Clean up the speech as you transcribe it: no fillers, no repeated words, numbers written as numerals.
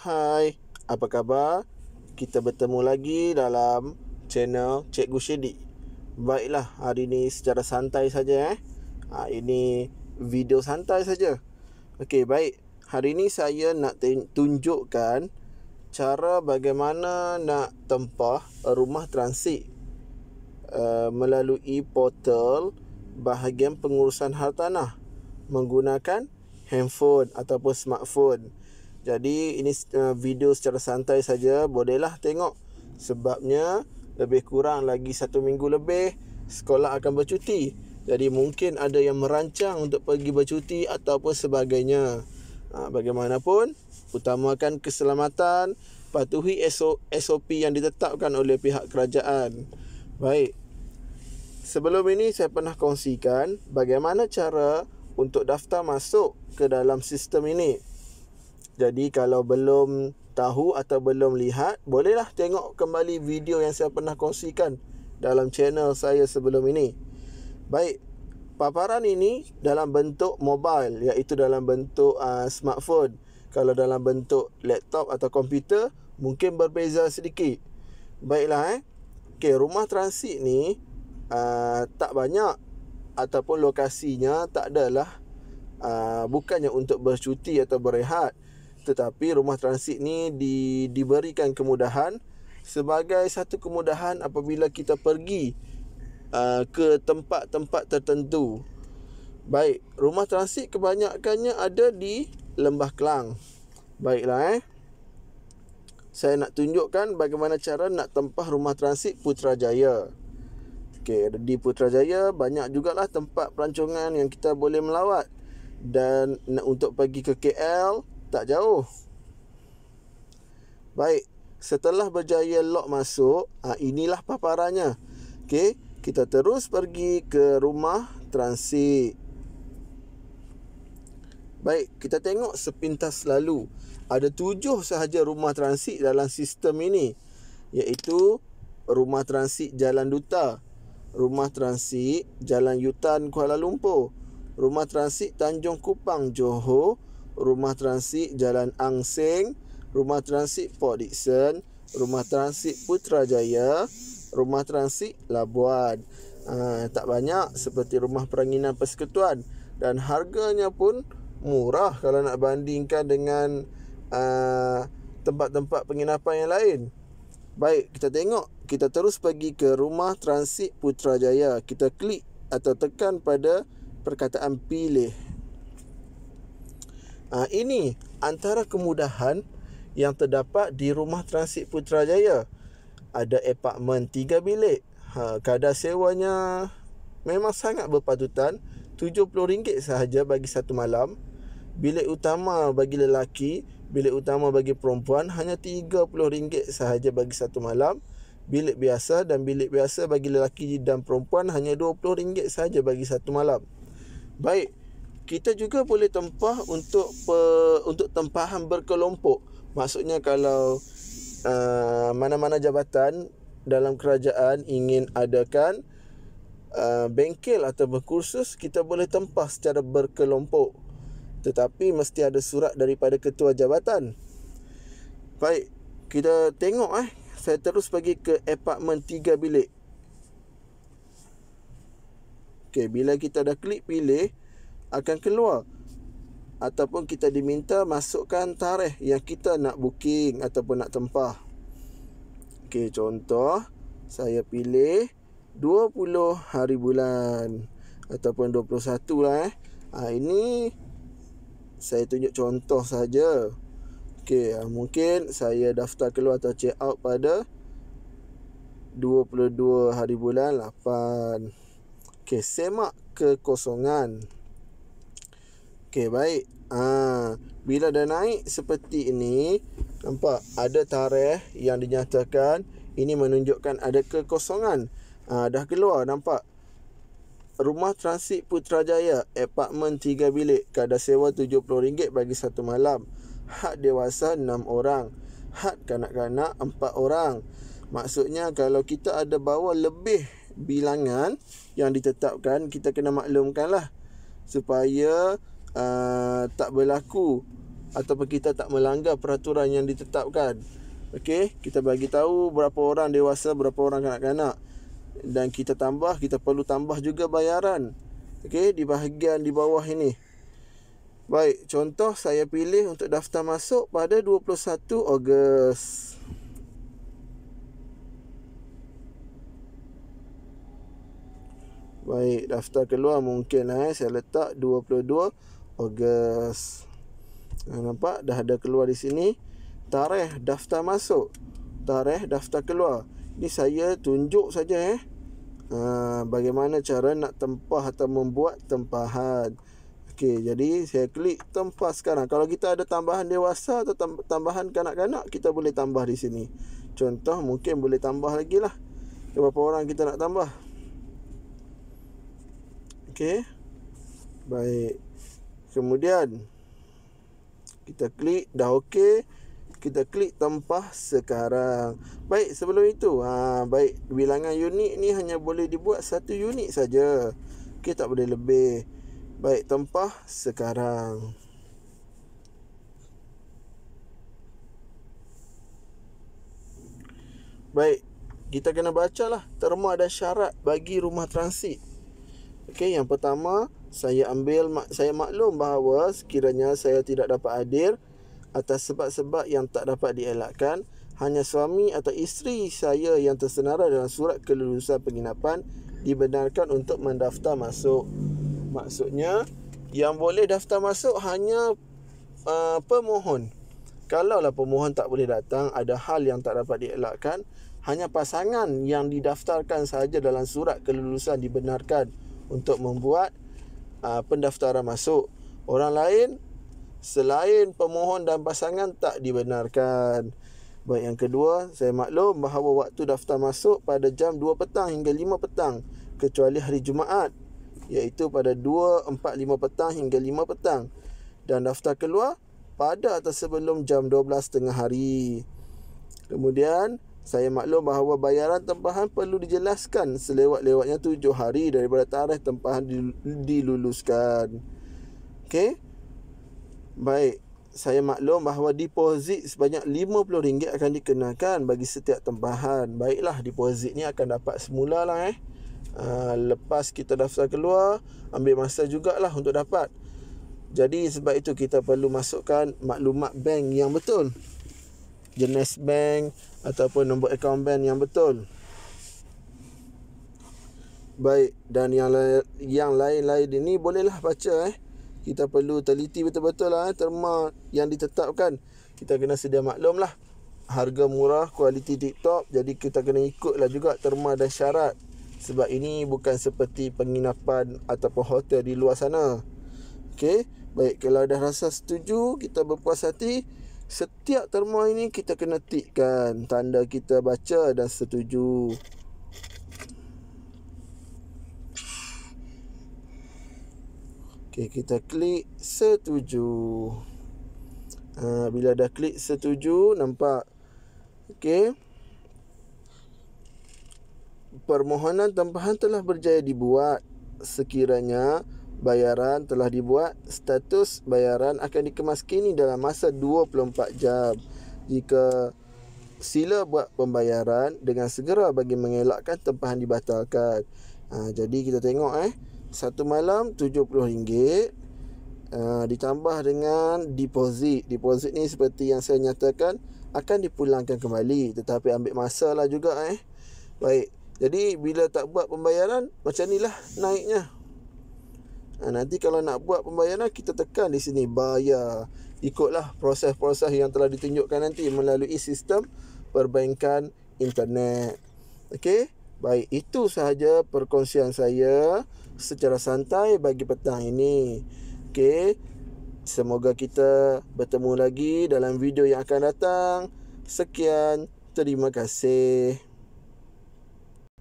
Hai, apa khabar? Kita bertemu lagi dalam channel Cikgu Syedik. Baiklah, hari ini secara santai saja ini video santai saja. Okey, baik. Hari ini saya nak tunjukkan cara bagaimana nak tempah rumah transit melalui portal bahagian pengurusan hartanah menggunakan handphone ataupun smartphone. Jadi ini video secara santai saja, bolehlah tengok. Sebabnya lebih kurang lagi 1 minggu lebih sekolah akan bercuti. Jadi mungkin ada yang merancang untuk pergi bercuti ataupun sebagainya. Bagaimanapun, utamakan keselamatan, patuhi SOP yang ditetapkan oleh pihak kerajaan. Baik. Sebelum ini saya pernah kongsikan bagaimana cara untuk daftar masuk ke dalam sistem ini. Jadi kalau belum tahu atau belum lihat, bolehlah tengok kembali video yang saya pernah kongsikan dalam channel saya sebelum ini. Baik, paparan ini dalam bentuk mobile, iaitu dalam bentuk smartphone. Kalau dalam bentuk laptop atau komputer, mungkin berbeza sedikit. Baiklah Okey, rumah transit ni tak banyak ataupun lokasinya tak adalah bukannya untuk bercuti atau berehat, tetapi rumah transit ni diberikan kemudahan sebagai satu kemudahan apabila kita pergi ke tempat-tempat tertentu. Baik, rumah transit kebanyakannya ada di Lembah Kelang. Baiklah saya nak tunjukkan bagaimana cara nak tempah rumah transit Putrajaya. Okey, di Putrajaya banyak jugalah tempat pelancongan yang kita boleh melawat. Dan untuk pergi ke KL tak jauh. Baik, setelah berjaya log masuk, inilah paparannya. Okey, kita terus pergi ke rumah transit. Baik, kita tengok sepintas lalu. Ada 7 sahaja rumah transit dalam sistem ini, iaitu rumah transit Jalan Duta, rumah transit Jalan Yutan Kuala Lumpur, rumah transit Tanjung Kupang Johor, rumah transit Jalan Ang Seng, rumah transit Port Dickson, rumah transit Putrajaya, rumah transit Labuan. Tak banyak seperti rumah peranginan persekutuan, dan harganya pun murah kalau nak bandingkan dengan tempat-tempat penginapan yang lain. Baik, kita tengok. Kita terus pergi ke rumah transit Putrajaya. Kita klik atau tekan pada perkataan pilih. Ini antara kemudahan yang terdapat di rumah transit Putrajaya. Ada apartmen 3 bilik. Kadar sewanya memang sangat berpatutan, RM70 sahaja bagi 1 malam. Bilik utama bagi lelaki, bilik utama bagi perempuan hanya RM30 sahaja bagi 1 malam. Bilik biasa dan bilik biasa bagi lelaki dan perempuan hanya RM20 sahaja bagi 1 malam. Baik, kita juga boleh tempah untuk tempahan berkelompok. Maksudnya kalau mana-mana jabatan dalam kerajaan ingin adakan bengkel atau berkursus, kita boleh tempah secara berkelompok. Tetapi mesti ada surat daripada ketua jabatan. Baik, kita tengok saya terus pergi ke apartmen 3 bilik. Okey, bila kita dah klik pilih, akan keluar ataupun kita diminta masukkan tarikh yang kita nak booking ataupun nak tempah. Okey, contoh saya pilih 20 hari bulan ataupun 21 lah ini saya tunjuk contoh saja. Okey, mungkin saya daftar keluar atau check out pada 22 hari bulan 8. Okey, semak kekosongan. Okey, baik. Bila dah naik seperti ini, nampak ada tarikh yang dinyatakan. Ini menunjukkan ada kekosongan. Dah keluar, nampak. Rumah transit Putrajaya, apartmen 3 bilik, kadar sewa RM70 bagi 1 malam. Had dewasa 6 orang, had kanak-kanak 4 orang. Maksudnya kalau kita ada bawa lebih bilangan yang ditetapkan, kita kena maklumkanlah supaya tak berlaku ataupun kita tak melanggar peraturan yang ditetapkan. Okey, kita bagi tahu berapa orang dewasa, berapa orang kanak-kanak, dan kita perlu tambah juga bayaran. Okey, di bahagian di bawah ini. Baik, contoh saya pilih untuk daftar masuk pada 21 Ogos. Baik, daftar keluar mungkin saya letak 22 Ogos. Nampak dah ada keluar di sini tarikh daftar masuk, tarikh daftar keluar. Ni saya tunjuk saja bagaimana cara nak tempah atau membuat tempahan. Okey, jadi saya klik tempah sekarang. Kalau kita ada tambahan dewasa atau tambahan kanak-kanak, kita boleh tambah di sini. Contoh mungkin boleh tambah lagi lah. Berapa orang kita nak tambah? Okey. Baik. Kemudian kita klik dah okey. Kita klik tempah sekarang. Baik, sebelum itu baik, bilangan unit ni hanya boleh dibuat 1 unit saja. Okey, tak boleh lebih. Baik, tempah sekarang. Baik, kita kena bacalah terma dan syarat bagi rumah transit. Okey, yang pertama, saya maklum bahawa sekiranya saya tidak dapat hadir atas sebab-sebab yang tak dapat dielakkan, hanya suami atau isteri saya yang tersenara dalam surat kelulusan penginapan dibenarkan untuk mendaftar masuk. Maksudnya, yang boleh daftar masuk hanya pemohon. Kalaulah pemohon tak boleh datang, ada hal yang tak dapat dielakkan, hanya pasangan yang didaftarkan sahaja dalam surat kelulusan dibenarkan untuk membuat pendaftaran masuk. Orang lain selain pemohon dan pasangan tak dibenarkan. Baik, yang kedua, saya maklum bahawa waktu daftar masuk pada jam 2 petang hingga 5 petang kecuali hari Jumaat, iaitu pada 2.45 petang hingga 5 petang, dan daftar keluar pada atau sebelum jam 12 tengah hari. Kemudian saya maklum bahawa bayaran tempahan perlu dijelaskan selewat-lewatnya 7 hari daripada tarikh tempahan diluluskan. Okey. Baik, saya maklum bahawa deposit sebanyak RM50 akan dikenakan bagi setiap tempahan. Baiklah, deposit ni akan dapat semula lah lepas kita daftar keluar, ambil masa jugalah untuk dapat. Jadi sebab itu kita perlu masukkan maklumat bank yang betul, jenis bank ataupun nombor akaun bank yang betul. Baik, dan yang lain-lain ini bolehlah baca Kita perlu teliti betul-betul terma yang ditetapkan. Kita kena sedia maklum lah, harga murah, kualiti tip-top. Jadi kita kena ikutlah juga terma dan syarat. Sebab ini bukan seperti penginapan ataupun hotel di luar sana. Okey, baik, kalau dah rasa setuju, kita berpuas hati. Setiap terma ini kita kena tikkan tanda kita baca dan setuju. Okey, kita klik setuju. Bila dah klik setuju, nampak. Okey, permohonan tempahan telah berjaya dibuat. Sekiranya bayaran telah dibuat, status bayaran akan dikemaskini dalam masa 24 jam. Jika sila buat pembayaran dengan segera bagi mengelakkan tempahan dibatalkan. Jadi kita tengok 1 malam RM70, ditambah dengan deposit. Deposit ni seperti yang saya nyatakan akan dipulangkan kembali, tetapi ambil masa lah juga Baik, jadi bila tak buat pembayaran, macam inilah naiknya. Nanti kalau nak buat pembayaran, kita tekan di sini bayar. Ikutlah proses-proses yang telah ditunjukkan nanti melalui sistem perbankan internet. Okey, baik, itu sahaja perkongsian saya secara santai bagi petang ini. Okey, semoga kita bertemu lagi dalam video yang akan datang. Sekian, terima kasih.